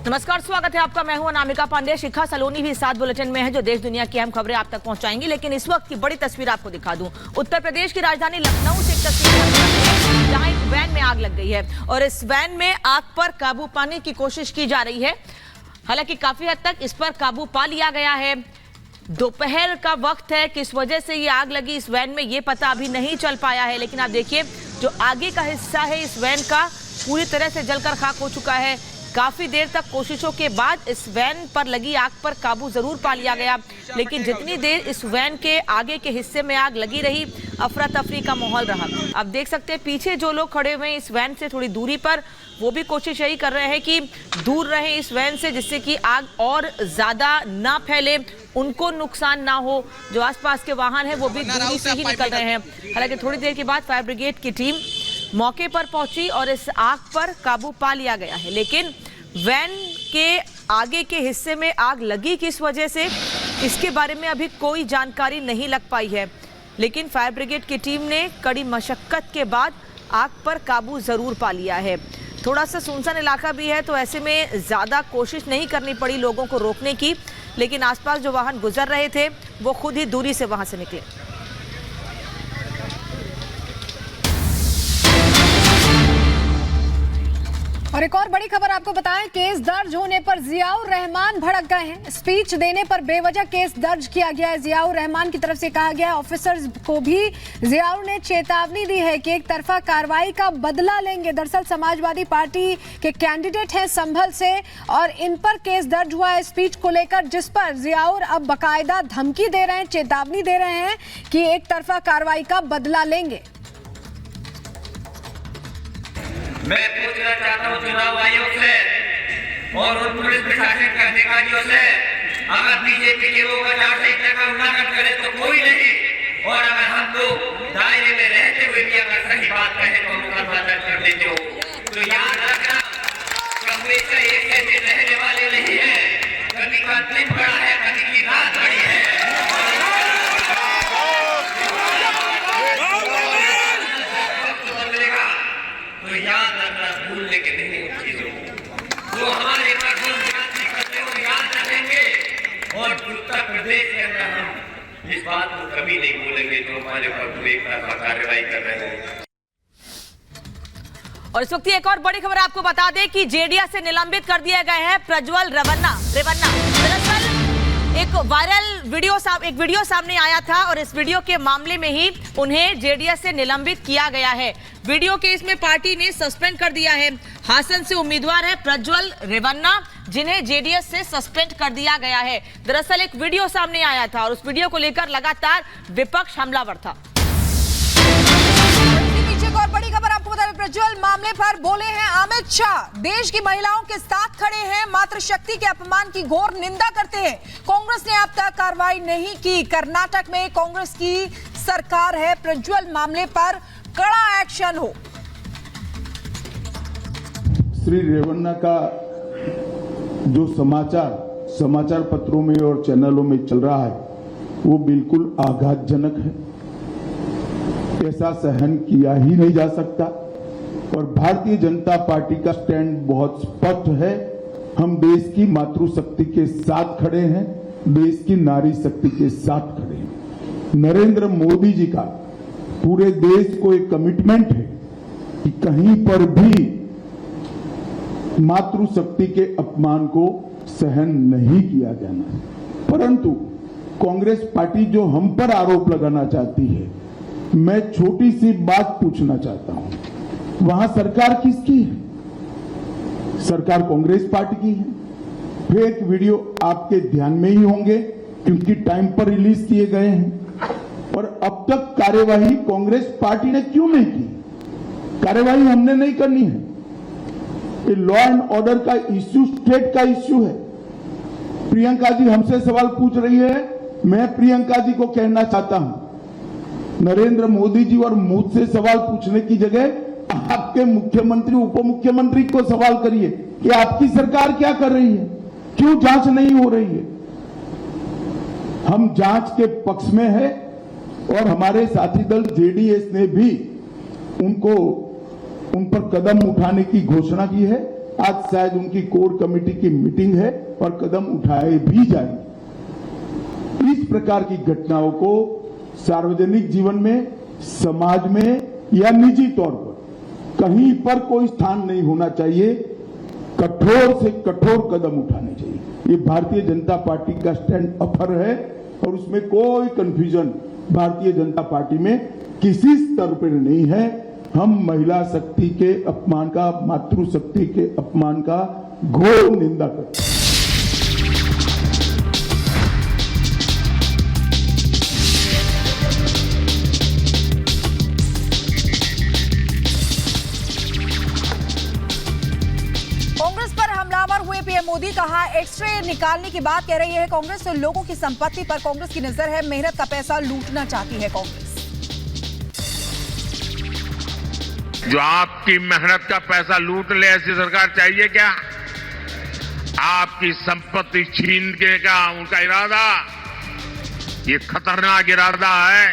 नमस्कार, स्वागत है आपका। मैं हूं अनामिका पांडे। शिखा सलोनी भी साथ बुलेटिन में है जो देश दुनिया की अहम खबरें आप तक पहुंचाएंगी। लेकिन इस वक्त की बड़ी तस्वीर आपको दिखा दूं। उत्तर प्रदेश की राजधानी लखनऊ से एक तस्वीर जहां एक वैन में आग लग गई है और इस वैन में आग पर काबू पाने की कोशिश की जा रही है। हालांकि काफी हद तक इस पर काबू पा लिया गया है। दोपहर का वक्त है, किस वजह से ये आग लगी इस वैन में ये पता अभी नहीं चल पाया है। लेकिन आप देखिए जो आगे का हिस्सा है इस वैन का पूरी तरह से जलकर खाक हो चुका है। काफी देर तक कोशिशों के बाद इस वैन पर लगी आग पर काबू जरूर पा लिया गया, लेकिन जितनी देर इस वैन के आगे के हिस्से में आग लगी रही, अफरा तफरी का माहौल रहा। आप देख सकते हैं पीछे जो लोग खड़े हुए हैं इस वैन से थोड़ी दूरी पर, वो भी कोशिश यही कर रहे हैं कि दूर रहे इस वैन से, जिससे कि आग और ज्यादा ना फैले, उनको नुकसान ना हो। जो आसपास के वाहन है वो भी दूरी से ही निकल रहे हैं। हालांकि थोड़ी देर के बाद फायर ब्रिगेड की टीम मौके पर पहुंची और इस आग पर काबू पा लिया गया है। लेकिन वैन के आगे के हिस्से में आग लगी किस वजह से, इसके बारे में अभी कोई जानकारी नहीं लग पाई है। लेकिन फायर ब्रिगेड की टीम ने कड़ी मशक्कत के बाद आग पर काबू जरूर पा लिया है। थोड़ा सा सुनसान इलाका भी है तो ऐसे में ज़्यादा कोशिश नहीं करनी पड़ी लोगों को रोकने की, लेकिन आसपास जो वाहन गुजर रहे थे वो खुद ही दूरी से वहां से निकले। और एक और बड़ी खबर आपको बताएं, केस दर्ज होने पर जियाउर रहमान भड़क गए हैं। स्पीच देने पर बेवजह केस दर्ज किया गया है। जियाउर रहमान की तरफ से कहा गया है ऑफिसर्स को भी जियाउर ने चेतावनी दी है कि एक तरफा कार्रवाई का बदला लेंगे। दरअसल समाजवादी पार्टी के कैंडिडेट हैं संभल से और इन पर केस दर्ज हुआ है स्पीच को लेकर, जिस पर जियाउर अब बाकायदा धमकी दे रहे हैं, चेतावनी दे रहे हैं कि एक तरफा कार्रवाई का बदला लेंगे। मैं पूछना चाहता हूँ चुनाव आयोग से और उन पुलिस प्रशासन के अधिकारियों से, अगर बीजेपी के लोग आचारसंहिता का उल्लंघन करे तो कोई नहीं, और अगर हम लोग दायरे में रहते हुए भी अगर सही बात कहें तो उनका मदद कर देते हो तो याद रखना हमेशा एक जैसे रहने वाले नहीं है। कभी का दिन बड़ा है, कभी की रात बड़ी है। तो याद रखना, भूलने के नहीं उन चीजों को जो हमारे करते हो याद रखेंगे। और उत्तर प्रदेश के अंदर हम इस बात को कभी नहीं भूलेंगे जो हमारे पर एक तरफा कार्रवाई कर रहे हैं। और इस वक्त एक और बड़ी खबर आपको बता दें कि जेडीए से निलंबित कर दिए गए हैं प्रज्वल रेवन्ना। दरअसल एक वायरल वीडियो सामने आया था और इस वीडियो के मामले में ही उन्हें जेडीएस से निलंबित किया गया है। वीडियो केस में पार्टी ने सस्पेंड कर दिया है। हासन से उम्मीदवार है प्रज्वल रेवन्ना, जिन्हें जेडीएस से सस्पेंड कर दिया गया है। दरअसल एक वीडियो सामने आया था और उस वीडियो को लेकर लगातार विपक्ष हमलावर था। और बड़ी खबर आपको बता दें, प्रज्वल मामले पर बोले हैं अमित शाह, देश की महिलाओं के साथ खड़े हैं, मातृशक्ति के अपमान की घोर निंदा करते हैं। कांग्रेस ने अब तक कार्रवाई नहीं की। कर्नाटक में कांग्रेस की सरकार है, प्रज्वल मामले पर कड़ा एक्शन हो। श्री रेवन्ना का जो समाचार पत्रों में और चैनलों में चल रहा है वो बिल्कुल आघातजनक है। ऐसा सहन किया ही नहीं जा सकता और भारतीय जनता पार्टी का स्टैंड बहुत स्पष्ट है। हम देश की मातृशक्ति के साथ खड़े हैं, देश की नारी शक्ति के साथ खड़े हैं। नरेंद्र मोदी जी का पूरे देश को एक कमिटमेंट है कि कहीं पर भी मातृशक्ति के अपमान को सहन नहीं किया जाना। परंतु कांग्रेस पार्टी जो हम पर आरोप लगाना चाहती है, मैं छोटी सी बात पूछना चाहता हूं, वहां सरकार किसकी है? सरकार कांग्रेस पार्टी की है। फेक वीडियो आपके ध्यान में ही होंगे क्योंकि टाइम पर रिलीज किए गए हैं। और अब तक कार्यवाही कांग्रेस पार्टी ने क्यों नहीं की? कार्यवाही हमने नहीं करनी है। ये लॉ एंड ऑर्डर का इश्यू स्टेट का इश्यू है। प्रियंका जी हमसे सवाल पूछ रही है, मैं प्रियंका जी को कहना चाहता हूं, नरेंद्र मोदी जी और मुझसे सवाल पूछने की जगह आपके मुख्यमंत्री उप मुख्यमंत्री को सवाल करिए कि आपकी सरकार क्या कर रही है, क्यों जांच नहीं हो रही है। हम जांच के पक्ष में है और हमारे साथी दल जेडीएस ने भी उन पर कदम उठाने की घोषणा की है। आज शायद उनकी कोर कमेटी की मीटिंग है और कदम उठाए भी जाएंगे। इस प्रकार की घटनाओं को सार्वजनिक जीवन में, समाज में या निजी तौर पर कहीं पर कोई स्थान नहीं होना चाहिए। कठोर से कठोर कदम उठाने चाहिए। ये भारतीय जनता पार्टी का स्टैंड अपर है और उसमें कोई कंफ्यूजन भारतीय जनता पार्टी में किसी स्तर पर नहीं है। हम महिला शक्ति के अपमान का, मातृशक्ति के अपमान का घोर निंदा करते हैं। कांग्रेस पर हमलावर हुए पीएम मोदी, कहा एक्सरे निकालने की बात कह रही है कांग्रेस। तो लोगों की संपत्ति पर कांग्रेस की नजर है, मेहनत का पैसा लूटना चाहती है कांग्रेस। जो आपकी मेहनत का पैसा लूट ले, ऐसी सरकार चाहिए क्या? आपकी संपत्ति छीनने का उनका इरादा, ये खतरनाक इरादा है।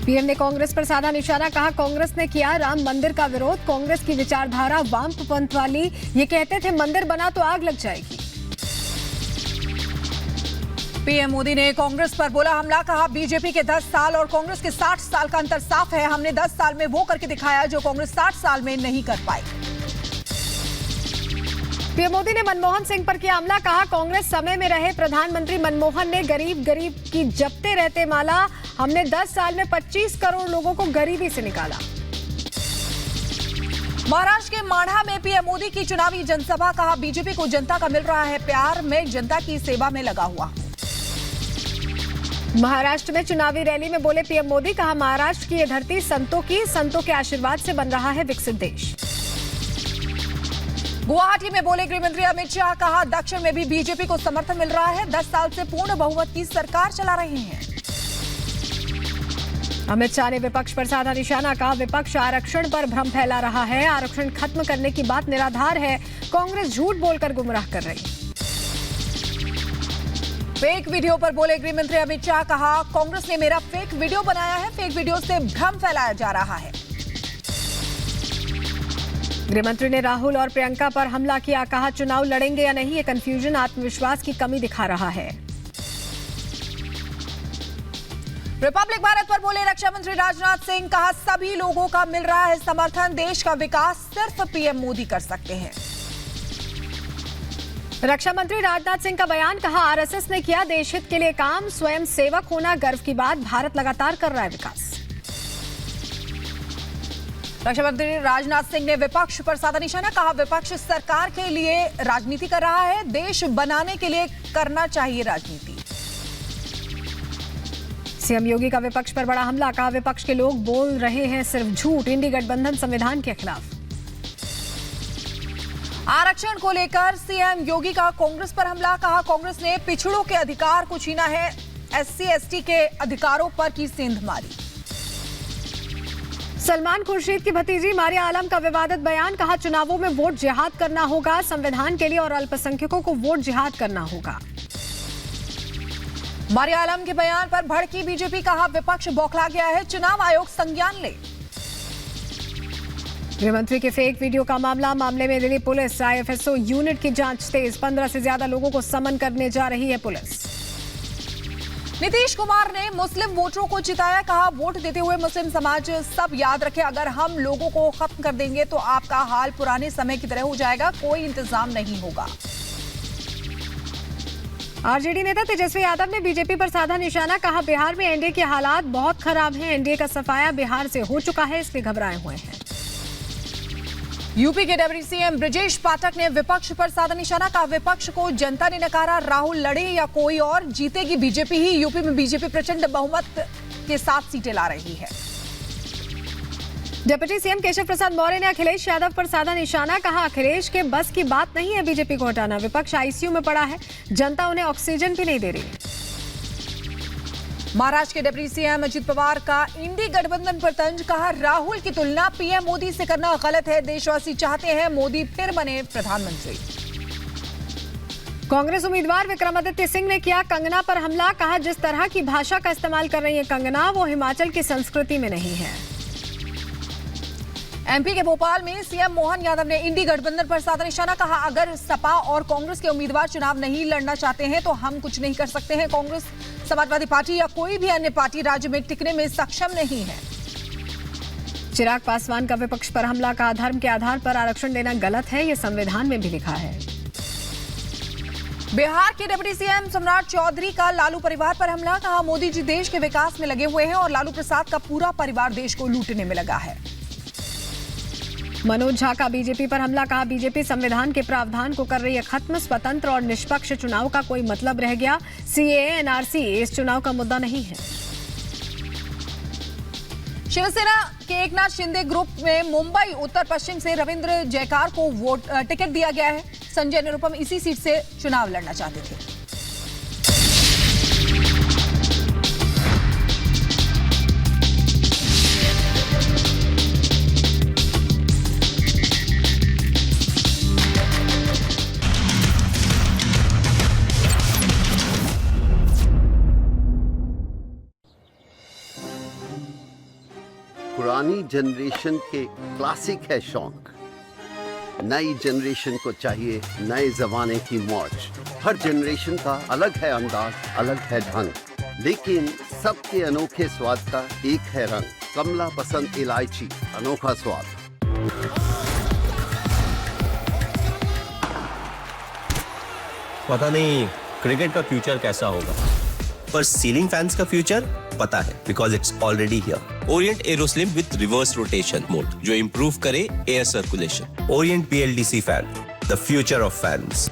पीएम ने कांग्रेस पर साधा निशाना, कहा कांग्रेस ने किया राम मंदिर का विरोध। कांग्रेस की विचारधारा वामपंथ वाली, ये कहते थे मंदिर बना तो आग लग जाएगी। पीएम मोदी ने कांग्रेस पर बोला हमला, कहा बीजेपी के 10 साल और कांग्रेस के 60 साल का अंतर साफ है। हमने 10 साल में वो करके दिखाया जो कांग्रेस 60 साल में नहीं कर पाई। पीएम मोदी ने मनमोहन सिंह पर किया हमला, कहा कांग्रेस समय में रहे प्रधानमंत्री मनमोहन ने गरीब गरीब की जपते रहते माला। हमने 10 साल में 25 करोड़ लोगों को गरीबी से निकाला। महाराष्ट्र के माढ़ा में पीएम मोदी की चुनावी जनसभा, कहा बीजेपी को जनता का मिल रहा है प्यार, मैं जनता की सेवा में लगा हुआ हूं। महाराष्ट्र में चुनावी रैली में बोले पीएम मोदी, कहा महाराष्ट्र की यह धरती संतों के आशीर्वाद से बन रहा है विकसित देश। गुवाहाटी में बोले गृह मंत्री अमित शाह, कहा दक्षिण में भी बीजेपी को समर्थन मिल रहा है, 10 साल से पूर्ण बहुमत की सरकार चला रहे हैं। अमित शाह ने विपक्ष पर साधा निशाना, कहा विपक्ष आरक्षण पर भ्रम फैला रहा है, आरक्षण खत्म करने की बात निराधार है, कांग्रेस झूठ बोलकर गुमराह कर रही है। फेक वीडियो पर बोले गृह मंत्री अमित शाह, कहा कांग्रेस ने मेरा फेक वीडियो बनाया है, फेक वीडियो से भ्रम फैलाया जा रहा है। गृहमंत्री ने राहुल और प्रियंका पर हमला किया, कहा चुनाव लड़ेंगे या नहीं, ये कंफ्यूजन आत्मविश्वास की कमी दिखा रहा है। रिपब्लिक भारत पर बोले रक्षा मंत्री राजनाथ सिंह, कहा सभी लोगों का मिल रहा है समर्थन, देश का विकास सिर्फ पीएम मोदी कर सकते हैं। रक्षा मंत्री राजनाथ सिंह का बयान, कहा आरएसएस ने किया देश हित के लिए काम, स्वयं सेवक होना गर्व की बात, भारत लगातार कर रहा है विकास। रक्षा मंत्री राजनाथ सिंह ने विपक्ष पर साधा निशाना, कहा विपक्ष सरकार के लिए राजनीति कर रहा है, देश बनाने के लिए करना चाहिए राजनीति। सीएम योगी का विपक्ष पर बड़ा हमला, कहा विपक्ष के लोग बोल रहे हैं सिर्फ झूठ, इंडी गठबंधन संविधान के खिलाफ। आरक्षण को लेकर सीएम योगी का कांग्रेस पर हमला, कहा कांग्रेस ने पिछड़ों के अधिकार को छीना है, एससी एसटी के अधिकारों पर की सेंध मारी। सलमान खुर्शीद की भतीजी मारिया आलम का विवादित बयान, कहा चुनावों में वोट जिहाद करना होगा, संविधान के लिए और अल्पसंख्यकों को वोट जिहाद करना होगा। मारिया आलम के बयान पर भड़की बीजेपी, कहा विपक्ष बौखला गया है, चुनाव आयोग संज्ञान ले। गृहमंत्री के फेक वीडियो का मामले में दिल्ली पुलिस आईएफएसओ यूनिट की जांच तेज, 15 से ज्यादा लोगों को समन करने जा रही है पुलिस। नीतीश कुमार ने मुस्लिम वोटरों को जिताया, कहा वोट देते हुए मुस्लिम समाज सब याद रखे, अगर हम लोगों को खत्म कर देंगे तो आपका हाल पुराने समय की तरह हो जाएगा, कोई इंतजाम नहीं होगा। आरजेडी नेता तेजस्वी यादव ने बीजेपी पर साधा निशाना, कहा बिहार में एनडीए के हालात बहुत खराब हैं, एनडीए का सफाया बिहार से हो चुका है, इसलिए घबराए हुए हैं। यूपी के डिप्टी सीएम ब्रजेश पाठक ने विपक्ष पर साधा निशाना, कहा विपक्ष को जनता ने नकारा, राहुल लड़े या कोई और, जीतेगी बीजेपी ही। यूपी में बीजेपी प्रचंड बहुमत के साथ सीटें ला रही है। डिप्टी सीएम केशव प्रसाद मौर्य ने अखिलेश यादव पर साधा निशाना, कहा अखिलेश के बस की बात नहीं है बीजेपी को हटाना, विपक्ष आईसीयू में पड़ा है, जनता उन्हें ऑक्सीजन भी नहीं दे रही है। महाराष्ट्र के डिप्टी सीएम अजित पवार का इंडी गठबंधन पर तंज, कहा राहुल की तुलना पीएम मोदी से करना गलत है, देशवासी चाहते हैं मोदी फिर बने प्रधानमंत्री। कांग्रेस उम्मीदवार विक्रमादित्य सिंह ने किया कंगना पर हमला, कहा जिस तरह की भाषा का इस्तेमाल कर रही है कंगना, वो हिमाचल की संस्कृति में नहीं है। एमपी के भोपाल में सीएम मोहन यादव ने इंडी गठबंधन पर साधा निशाना। कहा, अगर सपा और कांग्रेस के उम्मीदवार चुनाव नहीं लड़ना चाहते हैं तो हम कुछ नहीं कर सकते हैं। कांग्रेस, समाजवादी पार्टी या कोई भी अन्य पार्टी राज्य में टिकने में सक्षम नहीं है। चिराग पासवान का विपक्ष पर हमला। कहा, धर्म के आधार पर आरक्षण देना गलत है, ये संविधान में भी लिखा है। बिहार के डिप्टी सीएम सम्राट चौधरी का लालू परिवार पर हमला। कहा, मोदी जी देश के विकास में लगे हुए हैं और लालू प्रसाद का पूरा परिवार देश को लूटने में लगा है। मनोज झा का बीजेपी पर हमला। कहा, बीजेपी संविधान के प्रावधान को कर रही है खत्म। स्वतंत्र और निष्पक्ष चुनाव का कोई मतलब रह गया। सीएए, एनआरसी इस चुनाव का मुद्दा नहीं है। शिवसेना के एकनाथ शिंदे ग्रुप में मुंबई उत्तर पश्चिम से रविंद्र जयकार को टिकट दिया गया है। संजय निरुपम इसी सीट से चुनाव लड़ना चाहते थे। पुरानी जनरेशन के क्लासिक है शौक, नई जनरेशन को चाहिए नए जमाने की मौज। हर जनरेशन का अलग है अंदाज, अलग है ढंग, लेकिन सबके अनोखे स्वाद का एक है रंग। कमला पसंद इलायची, अनोखा स्वाद। पता नहीं क्रिकेट का फ्यूचर कैसा होगा, पर सीलिंग फैंस का फ्यूचर पता है, because it's already here. Orient Aeroslim with reverse rotation mode जो इंप्रूव करे air circulation. Orient BLDC fan, the future of fans.